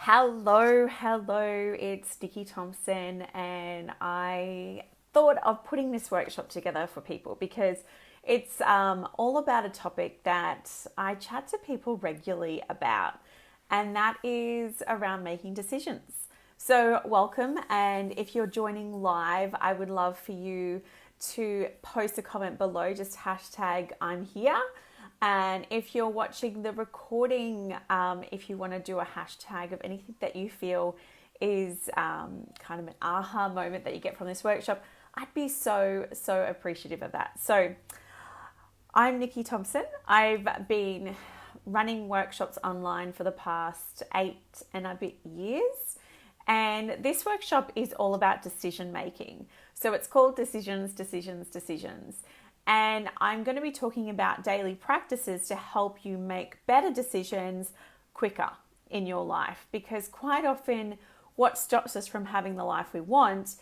Hello, it's Nikki Thompson, and I thought of putting this workshop together for people because it's all about a topic that I chat to people regularly about, and that is around making decisions. So, welcome, and if you're joining live, I would love for you to post a comment below, just hashtag I'm here. And if you're watching the recording, if you want to do a hashtag of anything that you feel is kind of an aha moment that you get from this workshop, I'd be so appreciative of that. So I'm Nikki Thompson. I've been running workshops online for the past 8 and a bit years. And this workshop is all about decision making. So it's called Decisions. And I'm going to be talking about daily practices to help you make better decisions quicker in your life. Because quite often, what stops us from having the life we want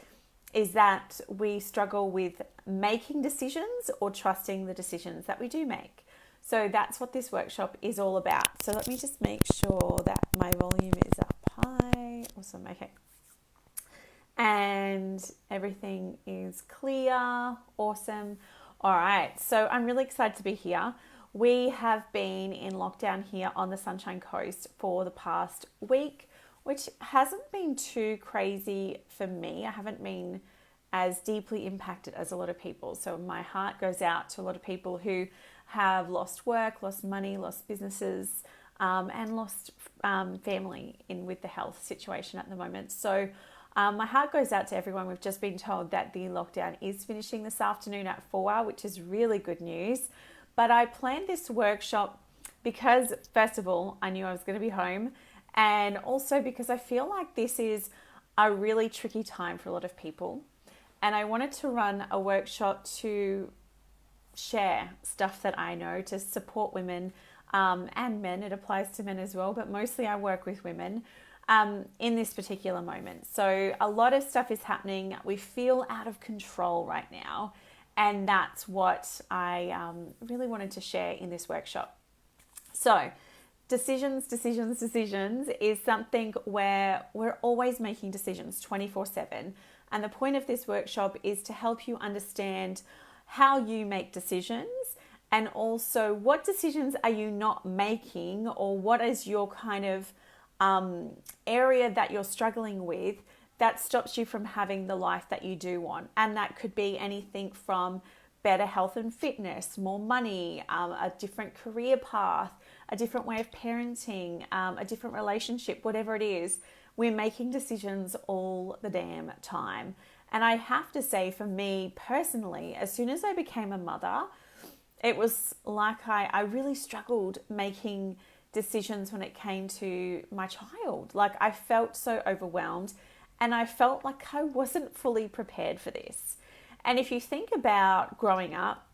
is that we struggle with making decisions or trusting the decisions that we do make. So that's what this workshop is all about. So let me just make sure that my volume is up high. Awesome. Okay. And everything is clear. Awesome. All right, so I'm really excited to be here. We have been in lockdown here on the Sunshine Coast for the past week, which hasn't been too crazy for me. I haven't been as deeply impacted as a lot of people. So my heart goes out to a lot of people who have lost work, lost money, lost businesses, and lost family with the health situation at the moment. So my heart goes out to everyone. We've just been told that the lockdown is finishing this afternoon at 4, which is really good news. But I planned this workshop because, first of all, I knew I was going to be home, and also because I feel like this is a really tricky time for a lot of people. And I wanted to run a workshop to share stuff that I know to support women and men. It applies to men as well, but mostly I work with women. In this particular moment. So a lot of stuff is happening. We feel out of control right now. And that's what I really wanted to share in this workshop. So decisions is something where we're always making decisions 24/7. And the point of this workshop is to help you understand how you make decisions and also what decisions are you not making, or what is your kind of area that you're struggling with that stops you from having the life that you do want. And that could be anything from better health and fitness, more money, a different career path, a different way of parenting, a different relationship, whatever it is. We're making decisions all the damn time. And I have to say, for me personally, as soon as I became a mother, it was like I really struggled making decisions when it came to my child. Like, I felt so overwhelmed, and I felt like I wasn't fully prepared for this. And if you think about growing up,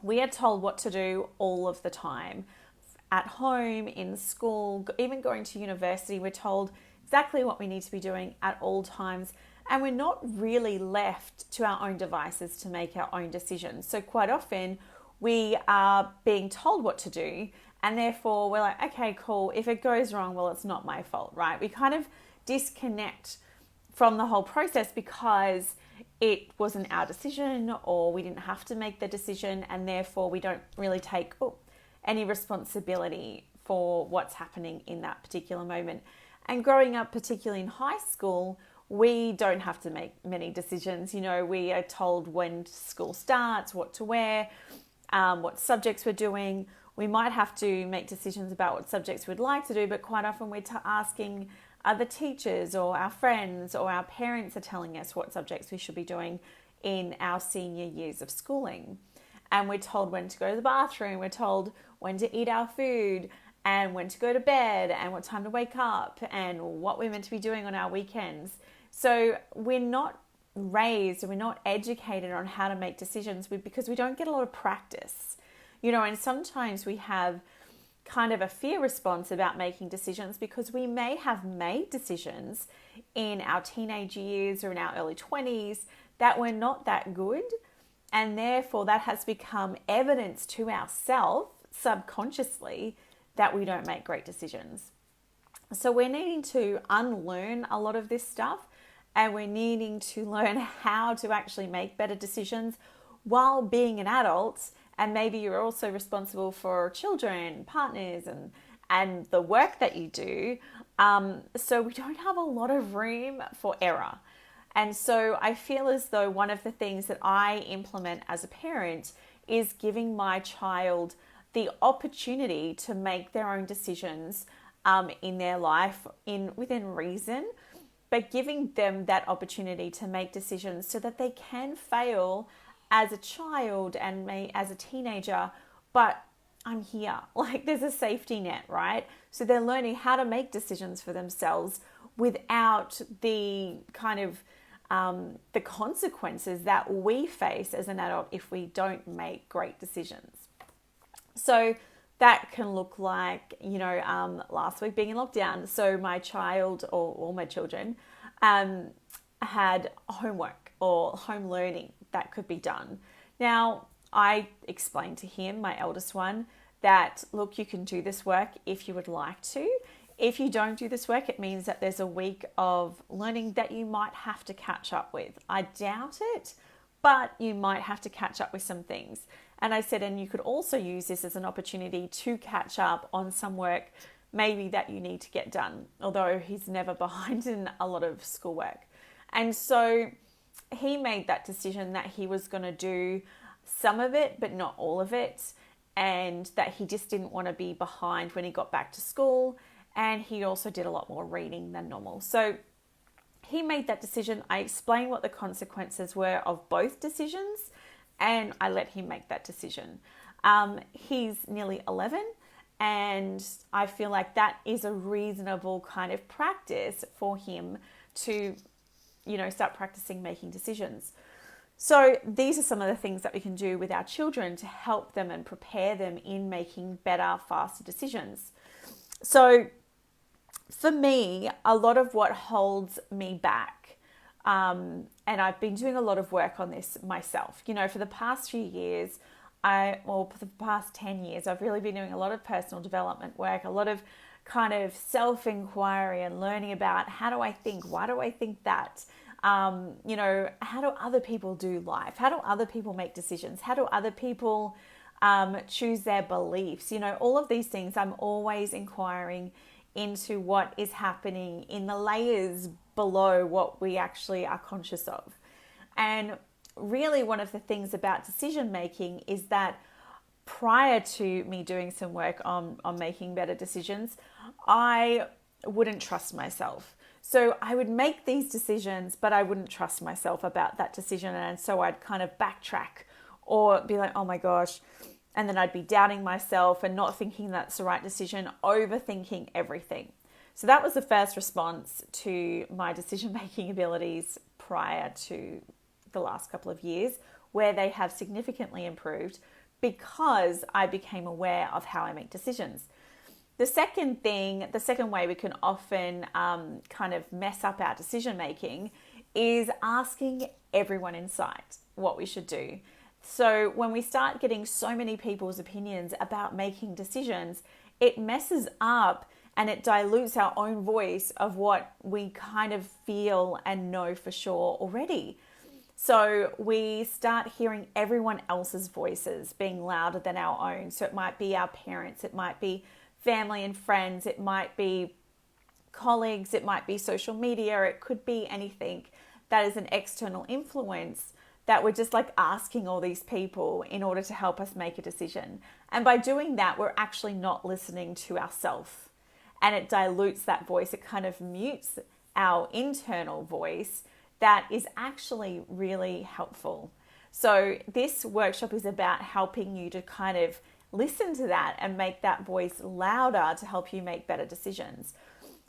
we are told what to do all of the time. At home, in school, even going to university, we're told exactly what we need to be doing at all times. And we're not really left to our own devices to make our own decisions. So quite often we are being told what to do, and therefore we're like, okay, cool. If it goes wrong, well, it's not my fault, right? We kind of disconnect from the whole process because it wasn't our decision, or we didn't have to make the decision, and therefore we don't really take any responsibility for what's happening in that particular moment. And growing up, particularly in high school, we don't have to make many decisions. You know, we are told when school starts, what to wear, what subjects we're doing. We might have to make decisions about what subjects we'd like to do, but quite often we're asking other teachers or our friends or our parents are telling us what subjects we should be doing in our senior years of schooling. And we're told when to go to the bathroom, we're told when to eat our food and when to go to bed and what time to wake up and what we're meant to be doing on our weekends. So we're not raised, or we're not educated on how to make decisions because we don't get a lot of practice. You know, and sometimes we have kind of a fear response about making decisions because we may have made decisions in our teenage years or in our early 20s that were not that good. And therefore that has become evidence to ourselves subconsciously that we don't make great decisions. So we're needing to unlearn a lot of this stuff, and we're needing to learn how to actually make better decisions while being an adult. And maybe you're also responsible for children, partners, and the work that you do. So we don't have a lot of room for error. And so I feel as though one of the things that I implement as a parent is giving my child the opportunity to make their own decisions in their life within reason, but giving them that opportunity to make decisions so that they can fail as a child and as a teenager, but I'm here. Like, there's a safety net, right? So they're learning how to make decisions for themselves without the kind of the consequences that we face as an adult if we don't make great decisions. So that can look like, last week being in lockdown. So my child, or all my children, had homework or home learning that could be done. Now, I explained to him, my eldest one, that, look, you can do this work if you would like to. If you don't do this work, it means that there's a week of learning that you might have to catch up with. I doubt it, but you might have to catch up with some things. And I said, and you could also use this as an opportunity to catch up on some work maybe that you need to get done, although he's never behind in a lot of schoolwork. And so he made that decision that he was going to do some of it, but not all of it, and that he just didn't want to be behind when he got back to school. And he also did a lot more reading than normal. So he made that decision. I explained what the consequences were of both decisions, and I let him make that decision. He's nearly 11, and I feel like that is a reasonable kind of practice for him to, start practicing making decisions. So these are some of the things that we can do with our children to help them and prepare them in making better, faster decisions. So for me, a lot of what holds me back, and I've been doing a lot of work on this myself, for the past few years, for the past 10 years, I've really been doing a lot of personal development work, a lot of kind of self-inquiry and learning about how do I think, why do I think that, how do other people do life? How do other people make decisions? How do other people choose their beliefs? All of these things, I'm always inquiring into what is happening in the layers below what we actually are conscious of. And really one of the things about decision making is that prior to me doing some work on making better decisions, I wouldn't trust myself. So I would make these decisions, but I wouldn't trust myself about that decision. And so I'd kind of backtrack or be like, oh my gosh. And then I'd be doubting myself and not thinking that's the right decision, overthinking everything. So that was the first response to my decision-making abilities prior to the last couple of years, where they have significantly improved because I became aware of how I make decisions. The second way we can often kind of mess up our decision-making is asking everyone in sight what we should do. So when we start getting so many people's opinions about making decisions, it messes up and it dilutes our own voice of what we kind of feel and know for sure already. So we start hearing everyone else's voices being louder than our own. So it might be our parents, it might be family and friends, it might be colleagues, it might be social media, it could be anything that is an external influence that we're just like asking all these people in order to help us make a decision. And by doing that, we're actually not listening to ourselves. And it dilutes that voice. It kind of mutes our internal voice that is actually really helpful. So this workshop is about helping you to kind of listen to that and make that voice louder to help you make better decisions.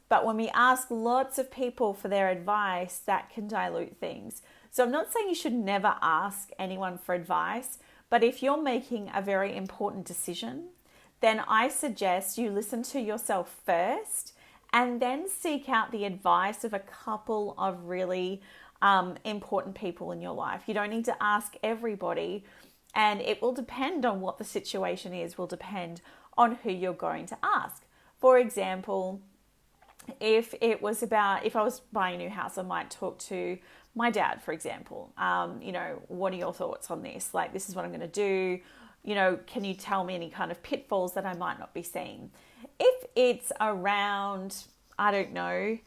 But when we ask lots of people for their advice, that can dilute things. So I'm not saying you should never ask anyone for advice, but if you're making a very important decision, then I suggest you listen to yourself first and then seek out the advice of a couple of really important people in your life. You don't need to ask everybody, and it will depend on what the situation is, will depend on who you're going to ask. For example, If it was about, if I was buying a new house, I might talk to my dad, for example. What are your thoughts on this? Like, this is what I'm going to do. Can you tell me any kind of pitfalls that I might not be seeing? If it's around, I don't know,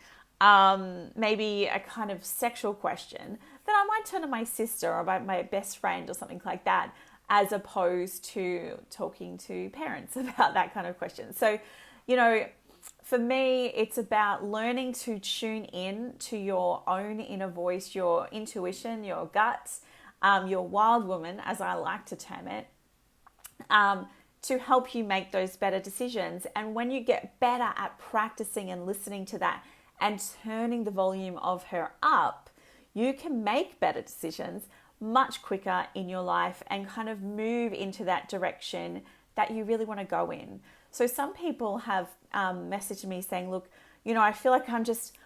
maybe a kind of sexual question, then I might turn to my sister or my best friend or something like that, as opposed to talking to parents about that kind of question. So, for me, it's about learning to tune in to your own inner voice, your intuition, your gut, your wild woman, as I like to term it, to help you make those better decisions. And when you get better at practicing and listening to that and turning the volume of her up, you can make better decisions much quicker in your life and kind of move into that direction that you really want to go in. So some people have messaged me saying, look, I feel like I'm just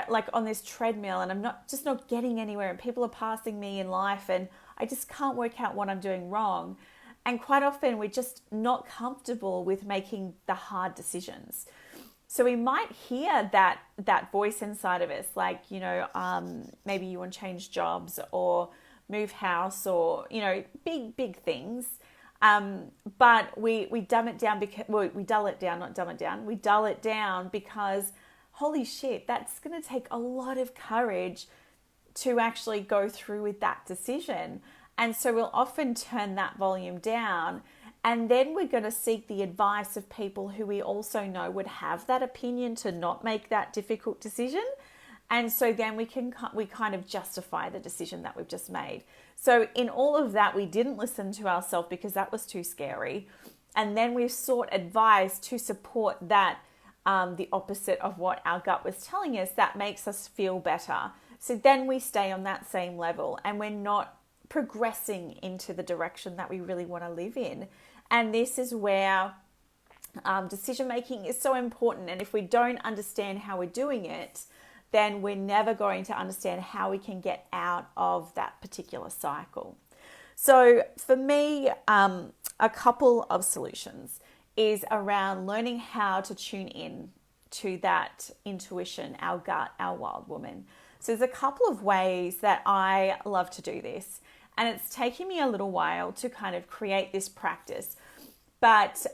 like on this treadmill and I'm not getting anywhere, and people are passing me in life and I just can't work out what I'm doing wrong. And quite often we're just not comfortable with making the hard decisions. So we might hear that voice inside of us, like, maybe you want to change jobs or move house or, big things. But we dumb it down because, we dull it down, not dumb it down. We dull it down because, holy shit, that's going to take a lot of courage to actually go through with that decision. And so we'll often turn that volume down, and then we're going to seek the advice of people who we also know would have that opinion to not make that difficult decision. And so then we kind of justify the decision that we've just made. So in all of that, we didn't listen to ourselves because that was too scary. And then we sought advice to support that, the opposite of what our gut was telling us, that makes us feel better. So then we stay on that same level and we're not progressing into the direction that we really want to live in. And this is where decision making is so important. And if we don't understand how we're doing it, then we're never going to understand how we can get out of that particular cycle. So for me, a couple of solutions is around learning how to tune in to that intuition, our gut, our wild woman. So there's a couple of ways that I love to do this. And it's taken me a little while to kind of create this practice. But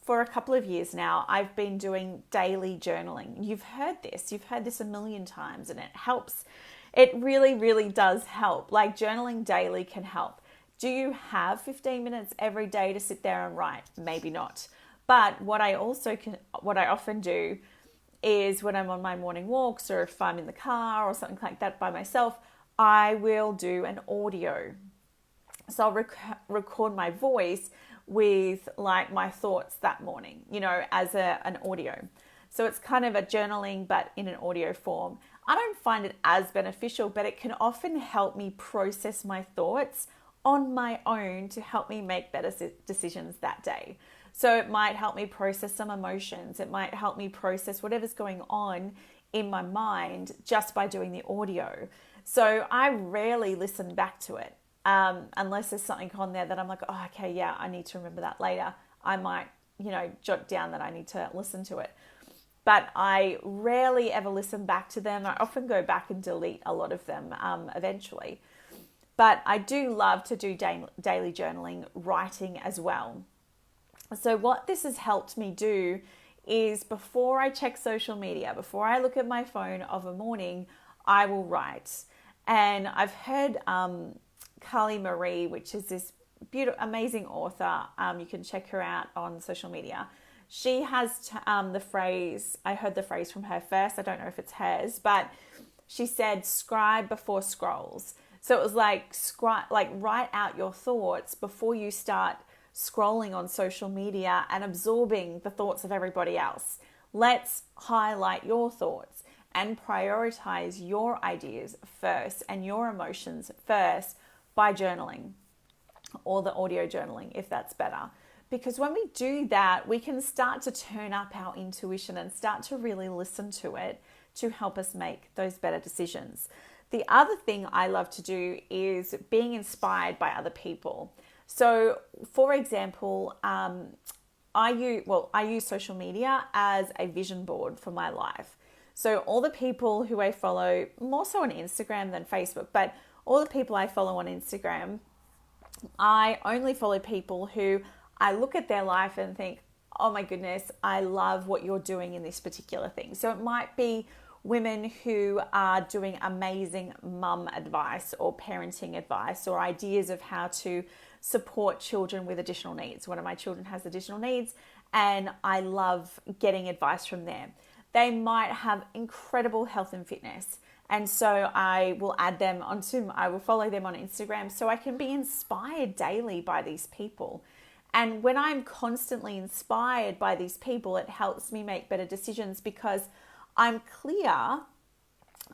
for a couple of years now, I've been doing daily journaling. You've heard this a million times, and it helps. It really, really does help. Like, journaling daily can help. Do you have 15 minutes every day to sit there and write? Maybe not. But what I often do is when I'm on my morning walks, or if I'm in the car or something like that by myself, I will do an audio. So I'll record my voice with like my thoughts that morning, as an audio. So it's kind of a journaling, but in an audio form. I don't find it as beneficial, but it can often help me process my thoughts on my own to help me make better decisions that day. So it might help me process some emotions. It might help me process whatever's going on in my mind just by doing the audio. So I rarely listen back to it unless there's something on there that I'm like, oh, okay, yeah, I need to remember that later. I might, jot down that I need to listen to it. But I rarely ever listen back to them. I often go back and delete a lot of them eventually. But I do love to do daily journaling, writing as well. So what this has helped me do is, before I check social media, before I look at my phone of a morning, I will write. And I've heard Carly Marie, which is this beautiful, amazing author. You can check her out on social media. She has the phrase, I heard the phrase from her first, I don't know if it's hers, but she said, scribe before scrolls. So it was like, write out your thoughts before you start scrolling on social media and absorbing the thoughts of everybody else. Let's highlight your thoughts and prioritize your ideas first and your emotions first by journaling, or the audio journaling if that's better. Because when we do that, we can start to turn up our intuition and start to really listen to it to help us make those better decisions. The other thing I love to do is being inspired by other people. So, for example, I use social media as a vision board for my life. So all the people who I follow, more so on Instagram than Facebook, but all the people I follow on Instagram, I only follow people who I look at their life and think, oh my goodness, I love what you're doing in this particular thing. So it might be women who are doing amazing mum advice or parenting advice or ideas of how to support children with additional needs. One of my children has additional needs and I love getting advice from them. They might have incredible health and fitness. And so I will I will follow them on Instagram so I can be inspired daily by these people. And when I'm constantly inspired by these people, it helps me make better decisions because I'm clear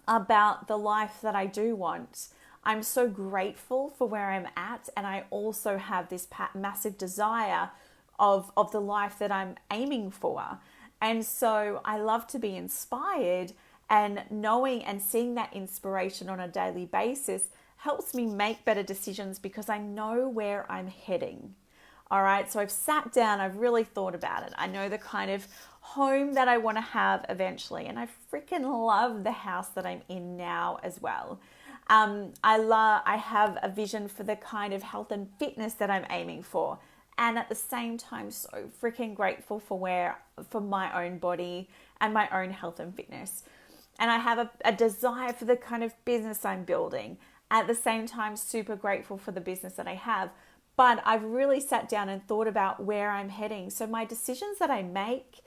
about the life that I do want. I'm so grateful for where I'm at, and I also have this massive desire of the life that I'm aiming for. And so I love to be inspired, and knowing and seeing that inspiration on a daily basis helps me make better decisions because I know where I'm heading. All right, so I've sat down, I've really thought about it. I know the kind of home that I want to have eventually, and I freaking love the house that I'm in now as well. I have a vision for the kind of health and fitness that I'm aiming for, and at the same time, so freaking grateful for my own body and my own health and fitness. And I have a desire for the kind of business I'm building. At the same time, super grateful for the business that I have. But I've really sat down and thought about where I'm heading. So my decisions that I make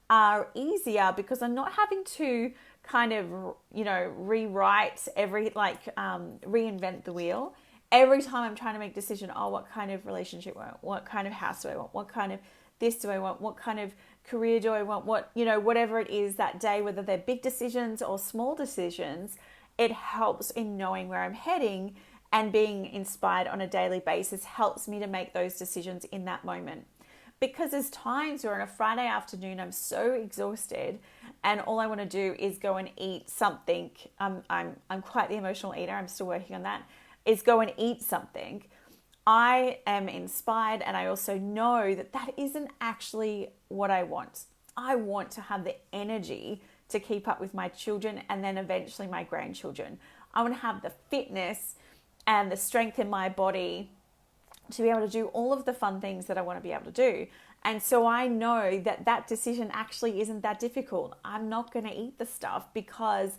are easier because I'm not having to kind of, rewrite reinvent the wheel. Every time I'm trying to make a decision, what kind of relationship do I want? What kind of house do I want? What kind of this do I want? What kind of career do I want? Whatever it is that day, whether they're big decisions or small decisions, it helps in knowing where I'm heading, and being inspired on a daily basis helps me to make those decisions in that moment. Because there's times where on a Friday afternoon, I'm so exhausted and all I want to do is go and eat something. I'm quite the emotional eater. I'm still working on that. Is go and eat something. I am inspired, and I also know that that isn't actually what I want. I want to have the energy to keep up with my children and then eventually my grandchildren. I want to have the fitness and the strength in my body to be able to do all of the fun things that I want to be able to do. And so I know that that decision actually isn't that difficult. I'm not going to eat the stuff because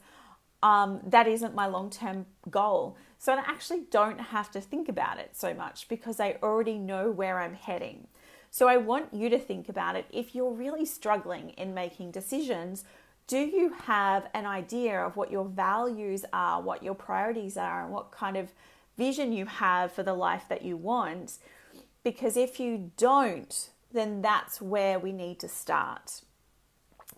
that isn't my long-term goal. So I actually don't have to think about it so much because I already know where I'm heading. So I want you to think about it. If you're really struggling in making decisions, do you have an idea of what your values are, what your priorities are, and what kind of vision you have for the life that you want? Because if you don't, then that's where we need to start.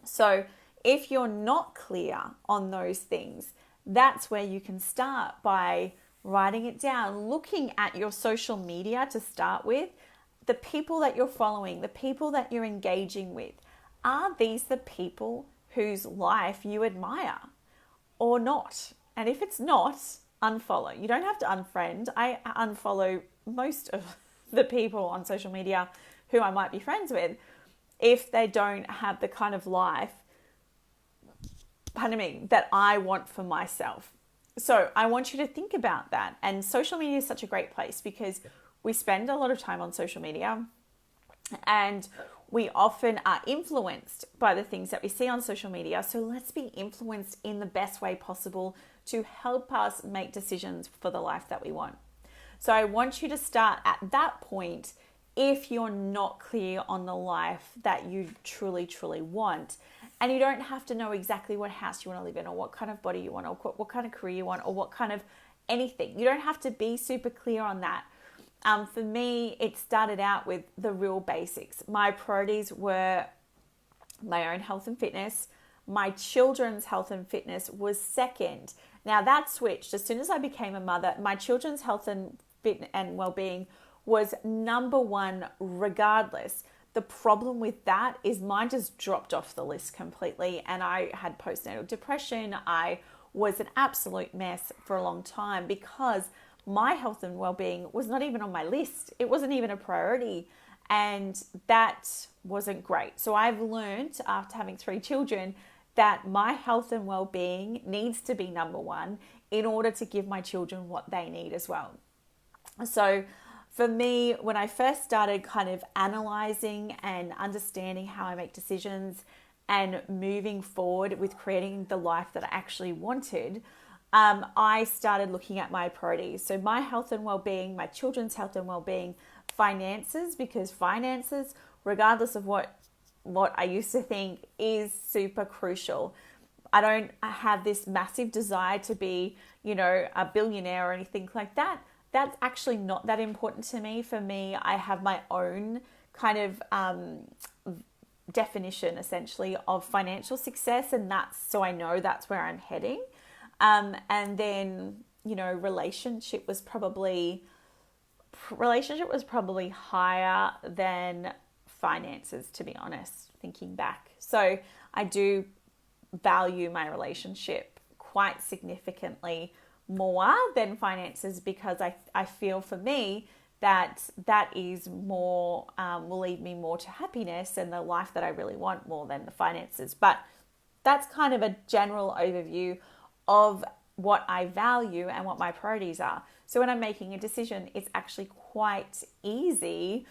So if you're not clear on those things, that's where you can start by writing it down, looking at your social media to start with, the people that you're following, the people that you're engaging with. Are these the people whose life you admire or not? And if it's not, unfollow. You don't have to unfriend. I unfollow most of the people on social media who I might be friends with if they don't have the kind of life, that I want for myself. So I want you to think about that. And social media is such a great place because we spend a lot of time on social media and we often are influenced by the things that we see on social media. So let's be influenced in the best way possible to help us make decisions for the life that we want. So I want you to start at that point if you're not clear on the life that you truly, truly want. And you don't have to know exactly what house you want to live in or what kind of body you want or what kind of career you want or what kind of anything. You don't have to be super clear on that. For me, it started out with the real basics. My priorities were my own health and fitness. My children's health and fitness was second. Now that switched as soon as I became a mother. My children's health and well-being was number one regardless. The problem with that is mine just dropped off the list completely, and I had postnatal depression. I was an absolute mess for a long time because my health and well-being was not even on my list. It wasn't even a priority. And that wasn't great. So I've learned after having 3 children that my health and well-being needs to be number one in order to give my children what they need as well. So for me, when I first started kind of analyzing and understanding how I make decisions and moving forward with creating the life that I actually wanted, I started looking at my priorities. So my health and well-being, my children's health and well-being, finances, because finances, regardless of what I used to think, is super crucial. I don't have this massive desire to be, a billionaire or anything like that. That's actually not that important to me. For me, I have my own kind of definition essentially of financial success, and that's so I know that's where I'm heading. And then, relationship was probably higher than finances, to be honest, thinking back. So I do value my relationship quite significantly more than finances, because I feel for me that is more, will lead me more to happiness and the life that I really want more than the finances. But that's kind of a general overview of what I value and what my priorities are. So when I'm making a decision, it's actually quite easy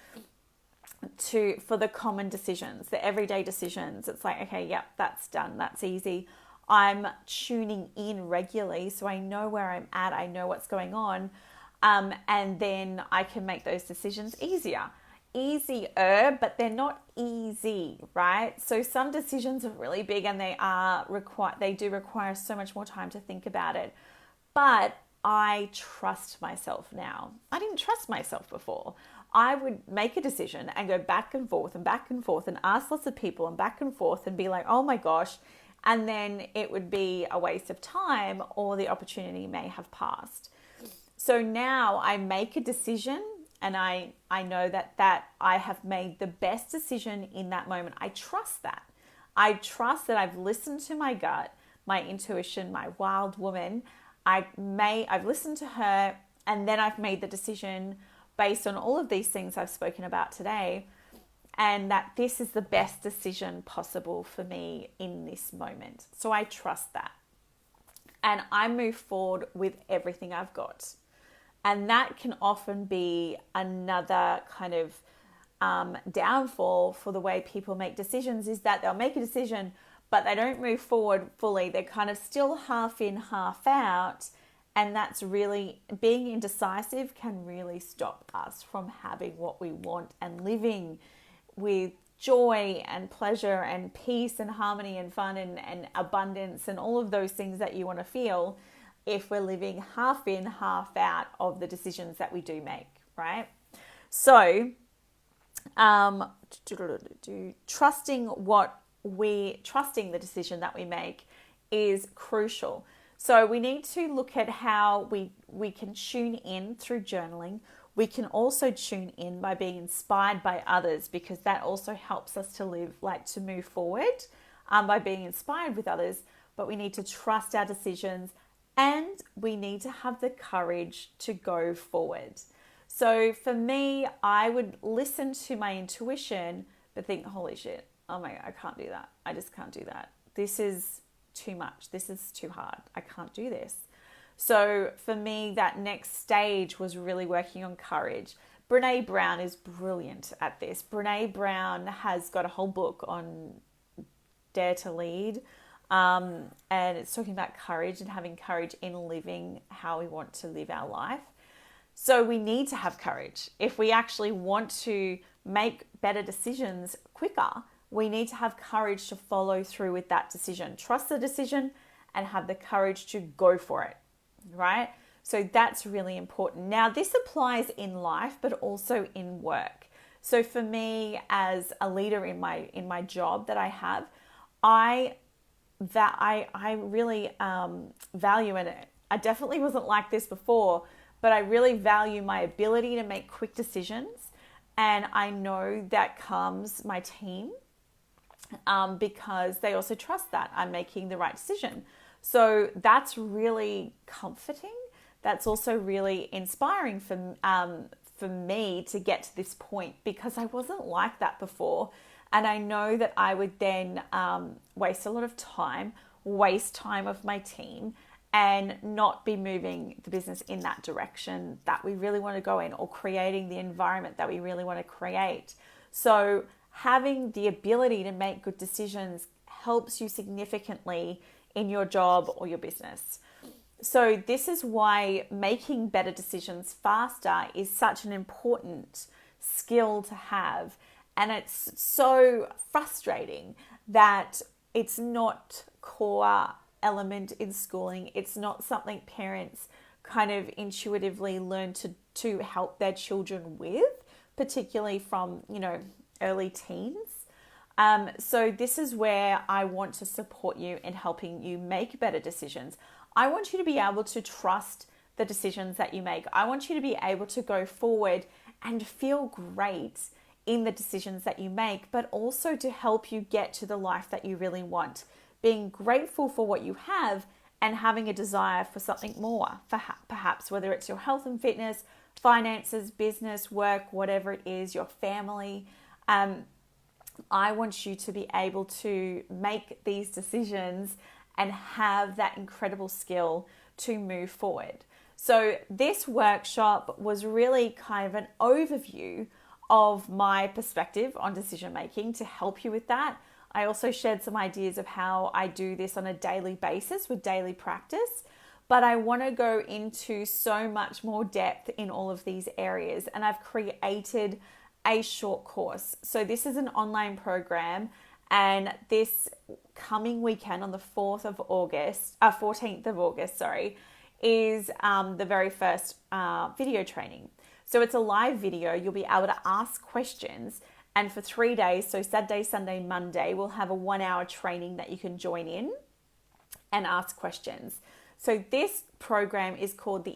for the common decisions, the everyday decisions. It's like, okay, yep, that's done. That's easy. I'm tuning in regularly, so I know where I'm at. I know what's going on. And then I can make those decisions easier, but they're not easy, right? So some decisions are really big and they do require so much more time to think about it. But I trust myself now. I didn't trust myself before. I would make a decision and go back and forth and ask lots of people and back and forth and be like, oh my gosh. And then it would be a waste of time, or the opportunity may have passed. So now I make a decision and I know that I have made the best decision in that moment. I trust that. I trust that I've listened to my gut, my intuition, my wild woman. I've listened to her, and then I've made the decision based on all of these things I've spoken about today, and that this is the best decision possible for me in this moment. So I trust that. And I move forward with everything I've got. And that can often be another kind of downfall for the way people make decisions, is that they'll make a decision, but they don't move forward fully. They're kind of still half in, half out. And that's really, being indecisive can really stop us from having what we want and living with joy and pleasure and peace and harmony and fun and abundance and all of those things that you want to feel, if we're living half in, half out of the decisions that we do make, right? So, trusting the decision that we make is crucial. So we need to look at how we can tune in through journaling. We can also tune in by being inspired by others, because that also helps us to move forward by being inspired with others. But we need to trust our decisions, and we need to have the courage to go forward. So for me, I would listen to my intuition, but think, holy shit, oh my God, I can't do that. I just can't do that. This is too much. This is too hard. I can't do this. So for me, that next stage was really working on courage. Brene Brown is brilliant at this. Brene Brown has got a whole book on Dare to Lead. And it's talking about courage and having courage in living how we want to live our life. So we need to have courage. If we actually want to make better decisions quicker, we need to have courage to follow through with that decision. Trust the decision and have the courage to go for it, right? So that's really important. Now, this applies in life, but also in work. So for me, as a leader in my job that I have, I really value it. I definitely wasn't like this before, but I really value my ability to make quick decisions. And I know that comes my team, because they also trust that I'm making the right decision. So that's really comforting. That's also really inspiring for me to get to this point, because I wasn't like that before. And I know that I would then waste a lot of time, waste time of my team, and not be moving the business in that direction that we really want to go in, or creating the environment that we really want to create. So having the ability to make good decisions helps you significantly in your job or your business. So this is why making better decisions faster is such an important skill to have. And it's so frustrating that it's not core element in schooling. It's not something parents kind of intuitively learn to help their children with, particularly from, early teens. So this is where I want to support you in helping you make better decisions. I want you to be able to trust the decisions that you make. I want you to be able to go forward and feel great in the decisions that you make, but also to help you get to the life that you really want. Being grateful for what you have and having a desire for something more, perhaps whether it's your health and fitness, finances, business, work, whatever it is, your family. I want you to be able to make these decisions and have that incredible skill to move forward. So this workshop was really kind of an overview of my perspective on decision making to help you with that. I also shared some ideas of how I do this on a daily basis with daily practice, but I want to go into so much more depth in all of these areas, and I've created a short course. So this is an online program, and this coming weekend on the 14th of August, is the very first video training. So it's a live video. You'll be able to ask questions, and for 3 days, so Saturday, Sunday, Monday, we'll have a 1 hour training that you can join in and ask questions. So this program is called the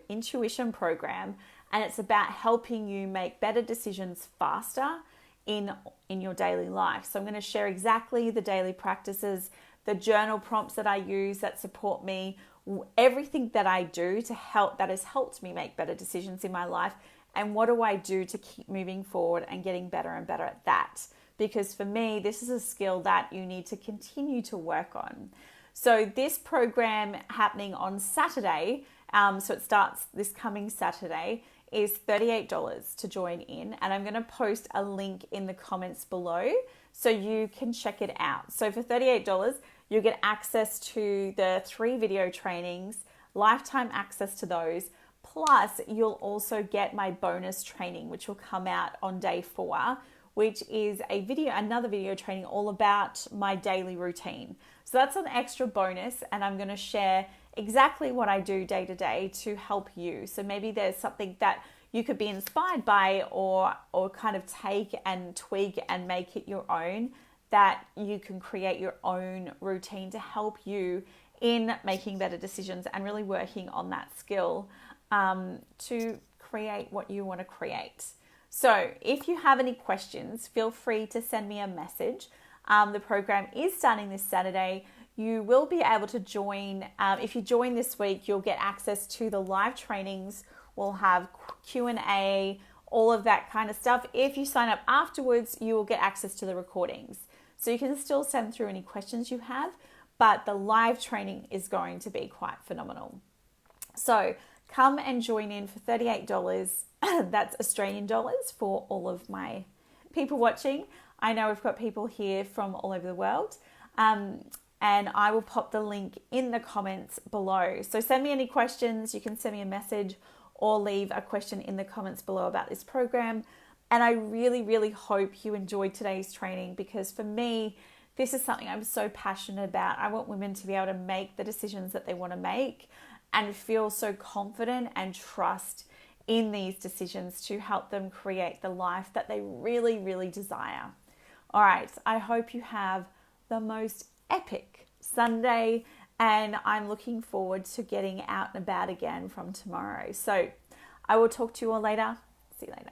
Intuition Program, and it's about helping you make better decisions faster in your daily life. So I'm going to share exactly the daily practices, the journal prompts that I use that support me, everything that I do to help, that has helped me make better decisions in my life. And what do I do to keep moving forward and getting better and better at that? Because for me, this is a skill that you need to continue to work on. So this program happening on Saturday, so it starts this coming Saturday, is $38 to join in. And I'm going to post a link in the comments below so you can check it out. So for $38, you get access to the 3 video trainings, lifetime access to those. Plus, you'll also get my bonus training, which will come out on day 4, which is another video training all about my daily routine. So that's an extra bonus, and I'm going to share exactly what I do day to day to help you. So maybe there's something that you could be inspired by or kind of take and tweak and make it your own, that you can create your own routine to help you in making better decisions and really working on that skill to create what you want to create. So if you have any questions, feel free to send me a message. The program is starting this Saturday. You will be able to join. If you join this week, you'll get access to the live trainings. We'll have Q&A, all of that kind of stuff. If you sign up afterwards, you will get access to the recordings. So you can still send through any questions you have, but the live training is going to be quite phenomenal. So come and join in for $38. That's Australian dollars for all of my people watching. I know we've got people here from all over the world. And I will pop the link in the comments below. So send me any questions. You can send me a message or leave a question in the comments below about this program. And I really, really hope you enjoyed today's training, because for me, this is something I'm so passionate about. I want women to be able to make the decisions that they want to make and feel so confident and trust in these decisions to help them create the life that they really, really desire. All right, I hope you have the most epic Sunday, and I'm looking forward to getting out and about again from tomorrow. So I will talk to you all later. See you later.